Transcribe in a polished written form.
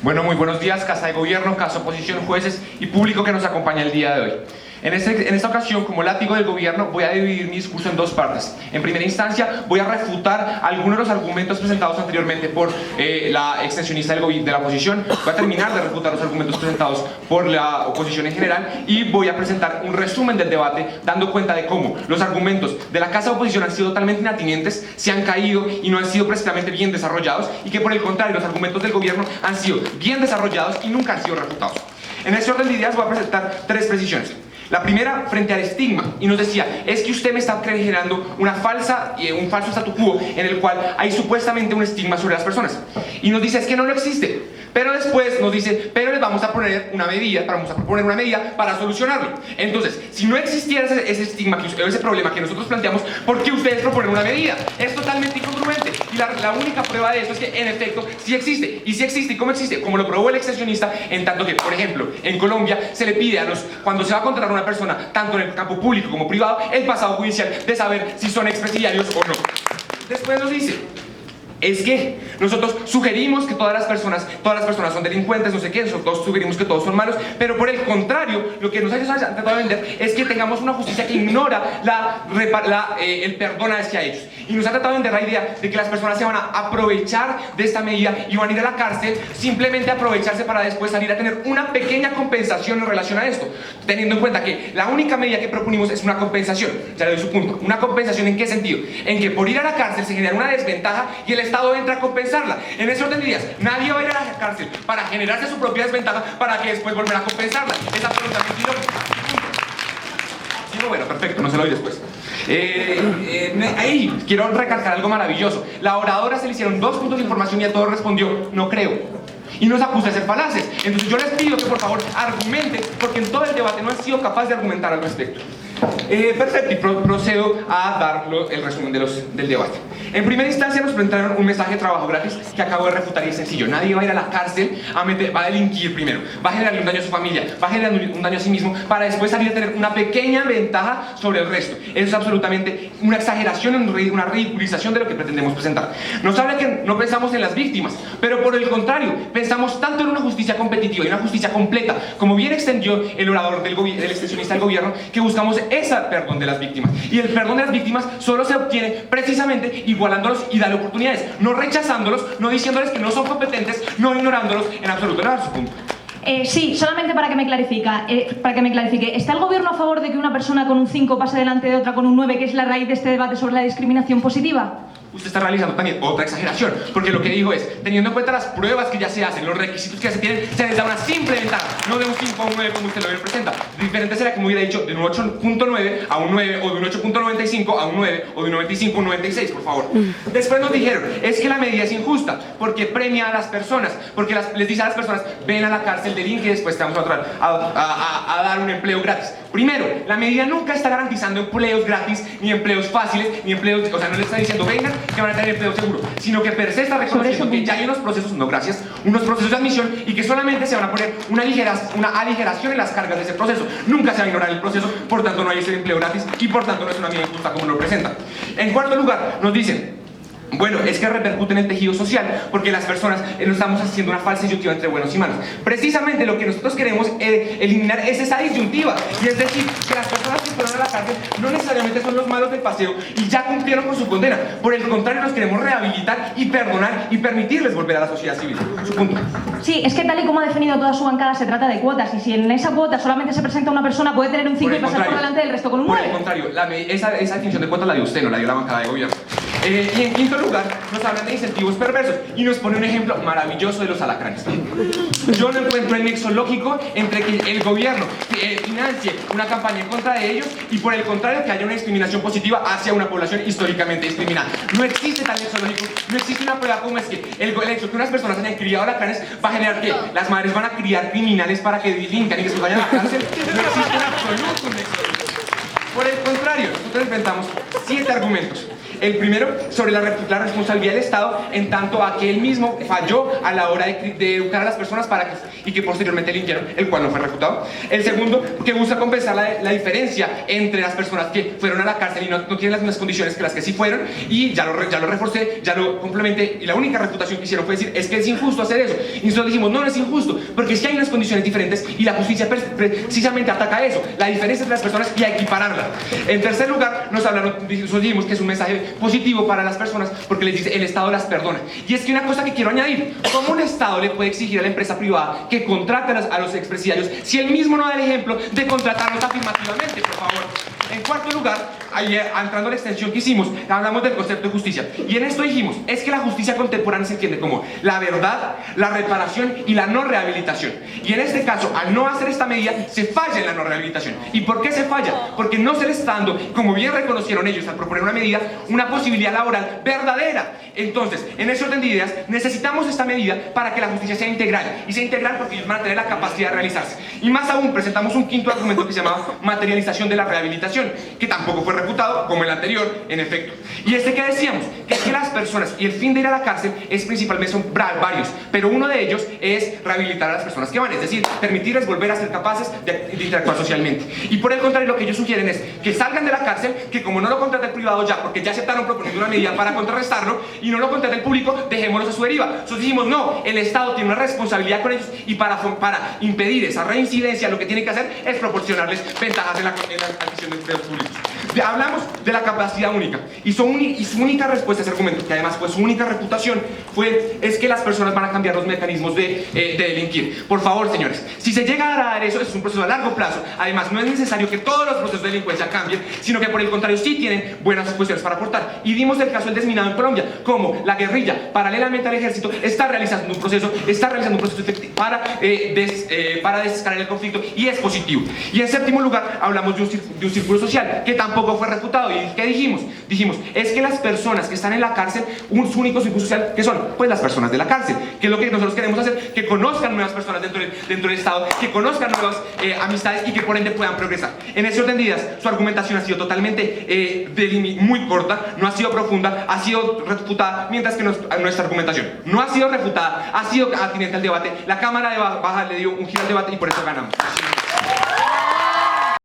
Bueno, muy buenos días, Casa de Gobierno, Casa Oposición, jueces y público que nos acompaña el día de hoy. En esta ocasión, como látigo del gobierno, voy a dividir mi discurso en dos partes. En primera instancia, voy a refutar algunos de los argumentos presentados anteriormente por la extensionista de la oposición. Voy a terminar de refutar los argumentos presentados por la oposición en general y voy a presentar un resumen del debate, dando cuenta de cómo los argumentos de la Casa de Oposición han sido totalmente inatinentes, se han caído y no han sido precisamente bien desarrollados, y que por el contrario, los argumentos del gobierno han sido bien desarrollados y nunca han sido refutados. En este orden de ideas voy a presentar tres precisiones. La primera, frente al estigma, y nos decía, es que usted me está generando un falso statu quo en el cual hay supuestamente un estigma sobre las personas. Y nos dice, es que no lo existe. Pero después nos dice, pero les vamos a poner una medida, para solucionarlo. Entonces, si no existiera ese estigma, ese problema que nosotros planteamos, ¿por qué ustedes proponen una medida? Es totalmente incongruente. Y la única prueba de eso es que, en efecto, sí existe. Y sí existe. ¿Y cómo existe? Como lo probó el extensionista, en tanto que, por ejemplo, en Colombia se le pide cuando se va a contratar a una persona, tanto en el campo público como privado, el pasado judicial de saber si son expresidiarios o no. Después nos dice, es que nosotros sugerimos que todas las personas son delincuentes, no sé qué, nosotros sugerimos que todos son malos, pero por el contrario, lo que nos han tratado de vender es que tengamos una justicia que ignora el perdón hacia ellos. Y nos ha tratado de vender la idea de que las personas se van a aprovechar de esta medida y van a ir a la cárcel, simplemente aprovecharse para después salir a tener una pequeña compensación en relación a esto, teniendo en cuenta que la única medida que proponimos es una compensación. Ya le doy su punto. ¿Una compensación en qué sentido? En que por ir a la cárcel se genera una desventaja y el Estado entra a compensarla. En ese orden de ideas, nadie va a ir a la cárcel para generarse su propia desventaja para que después volver a compensarla. Es absolutamente ilógico. Sí, bueno, perfecto, no se lo doy después. Ahí quiero recalcar algo maravilloso. La oradora se le hicieron 2 puntos de información y a todos respondió, no creo. Y nos acusa de ser falaces. Entonces yo les pido que por favor argumenten, porque en todo el debate no han sido capaces de argumentar al respecto. Perfecto, y procedo a dar el resumen del debate. En primera instancia nos presentaron un mensaje de trabajo gratis que acabo de refutar y es sencillo. Nadie va a ir a la cárcel va a delinquir primero, va a generarle un daño a su familia, va a generarle un daño a sí mismo para después salir a tener una pequeña ventaja sobre el resto. Eso es absolutamente una exageración, una ridiculización de lo que pretendemos presentar. Nos habla que no pensamos en las víctimas, pero por el contrario, pensamos tanto en una justicia competitiva y una justicia completa, como bien extendió el orador del extensionista del gobierno, que buscamos ese perdón de las víctimas. Y el perdón de las víctimas solo se obtiene precisamente igualándolos y dando oportunidades, no rechazándolos, no diciéndoles que no son competentes, no ignorándolos en absoluto. Nada, su punto. Sí, solamente para que me clarifique. ¿Está el gobierno a favor de que una persona con un 5 pase delante de otra con un 9, que es la raíz de este debate sobre la discriminación positiva? Usted está realizando también otra exageración, porque lo que dijo es, teniendo en cuenta las pruebas que ya se hacen, los requisitos que ya se tienen, se les da una simple ventaja, no de un 5 a un 9 como usted lo presenta. Diferente será que me hubiera dicho de un 8.9 a un 9, o de un 8.95 a un 9, o de un 95 a un 96, por favor. Después nos dijeron, es que la medida es injusta, porque premia a las personas, porque les dice a las personas, ven a la cárcel, delinque y después te vamos a dar un empleo gratis. Primero, la medida nunca está garantizando empleos gratis, ni empleos fáciles, ni empleos, o sea, no le está diciendo, vengan, que van a tener empleo seguro, sino que per se está reconociendo que ya hay unos procesos, no gracias, unos procesos de admisión y que solamente se van a poner una aligeración en las cargas de ese proceso. Nunca se va a ignorar el proceso, por tanto no hay ese empleo gratis y por tanto no es una medida injusta como lo presentan. En cuarto lugar, nos dicen, bueno, es que repercute en el tejido social porque las personas no estamos haciendo una falsa disyuntiva entre buenos y malos. Precisamente lo que nosotros queremos eliminar es esa disyuntiva, y es decir, que las personas que fueron a la cárcel no necesariamente son los malos del paseo y ya cumplieron con su condena. Por el contrario, los queremos rehabilitar y perdonar y permitirles volver a la sociedad civil. Su punto. Sí, es que tal y como ha definido toda su bancada, se trata de cuotas, y si en esa cuota solamente se presenta una persona, puede tener un 5 y pasar por delante del resto con un 9. Por el contrario, esa definición de cuotas la dio usted, no la dio la bancada de gobierno. Y en quinto lugar, nos hablan de incentivos perversos y nos pone un ejemplo maravilloso de los alacranes. Yo no encuentro el nexo lógico entre que el gobierno financie una campaña en contra de ellos y por el contrario que haya una discriminación positiva hacia una población históricamente discriminada. No existe tal nexo lógico, no existe una prueba como es que el hecho de que unas personas hayan criado alacranes va a generar que las madres van a criar criminales para que delincan y que se vayan a la cárcel. No existe en absoluto un nexo lógico. Por el contrario, contrario, nosotros enfrentamos 7 argumentos. El primero, sobre la responsabilidad del Estado en tanto a que él mismo falló a la hora de educar a las personas y que posteriormente limpiaron, el cual no fue refutado. El segundo, que busca compensar la diferencia entre las personas que fueron a la cárcel y no tienen las mismas condiciones que las que sí fueron, y ya lo reforcé, ya lo complementé, y la única refutación que hicieron fue decir, es que es injusto hacer eso. Y nosotros dijimos, no es injusto, porque es que hay unas condiciones diferentes y la justicia precisamente ataca eso, la diferencia entre las personas, y a equipararla. En tercer lugar, nosotros dijimos que es un mensaje positivo para las personas porque les dice, el Estado las perdona. Y es que una cosa que quiero añadir, ¿cómo un Estado le puede exigir a la empresa privada que contrate a los expresidiarios si él mismo no da el ejemplo de contratarlos afirmativamente, por favor? En cuarto lugar, entrando a la extensión que hicimos, hablamos del concepto de justicia. Y en esto dijimos, es que la justicia contemporánea se entiende como la verdad, la reparación y la no rehabilitación. Y en este caso, al no hacer esta medida, se falla en la no rehabilitación. ¿Y por qué se falla? Porque no se le está dando, como bien reconocieron ellos al proponer una medida, una posibilidad laboral verdadera. Entonces, en ese orden de ideas, necesitamos esta medida para que la justicia sea integral. Y sea integral porque ellos van a tener la capacidad de realizarse. Y más aún, presentamos un quinto argumento que se llama materialización de la rehabilitación, que tampoco fue refutado como el anterior, en efecto. Y que decíamos, que es que las personas, y el fin de ir a la cárcel es principalmente, son varios, pero uno de ellos es rehabilitar a las personas que van, es decir, permitirles volver a ser capaces de interactuar socialmente. Y por el contrario, lo que ellos sugieren es que salgan de la cárcel, que como no lo contrata el privado ya, porque ya aceptaron proponiendo una medida para contrarrestarlo, y no lo contrata el público, dejémoslos a su deriva. Nosotros dijimos, no, el Estado tiene una responsabilidad con ellos, y para impedir esa reincidencia, lo que tiene que hacer es proporcionarles ventajas en la adquisición de empleos públicos. Hablamos de la capacidad única, y su única respuesta a ese argumento, que además fue su única reputación, es que las personas van a cambiar los mecanismos de delinquir. Por favor, señores, si se llega a dar eso, es un proceso a largo plazo. Además, no es necesario que todos los procesos de delincuencia cambien, sino que por el contrario sí tienen buenas cuestiones para aportar. Y dimos el caso del desminado en Colombia, como la guerrilla, paralelamente al ejército, está realizando un proceso efectivo para desescalar el conflicto, y es positivo. Y en séptimo lugar, hablamos de un círculo social, que tampoco fue refutado. ¿Y qué dijimos? Dijimos, es que las personas que están en la cárcel, su único círculo social, ¿qué son? Pues las personas de la cárcel, que es lo que nosotros queremos hacer, que conozcan nuevas personas dentro del Estado, que conozcan nuevas amistades y que por ende puedan progresar. En ese orden de ideas, su argumentación ha sido totalmente muy corta, no ha sido profunda, ha sido refutada, mientras que nuestra argumentación no ha sido refutada, ha sido atinente al debate. La Cámara de Baja le dio un giro al debate y por eso ganamos.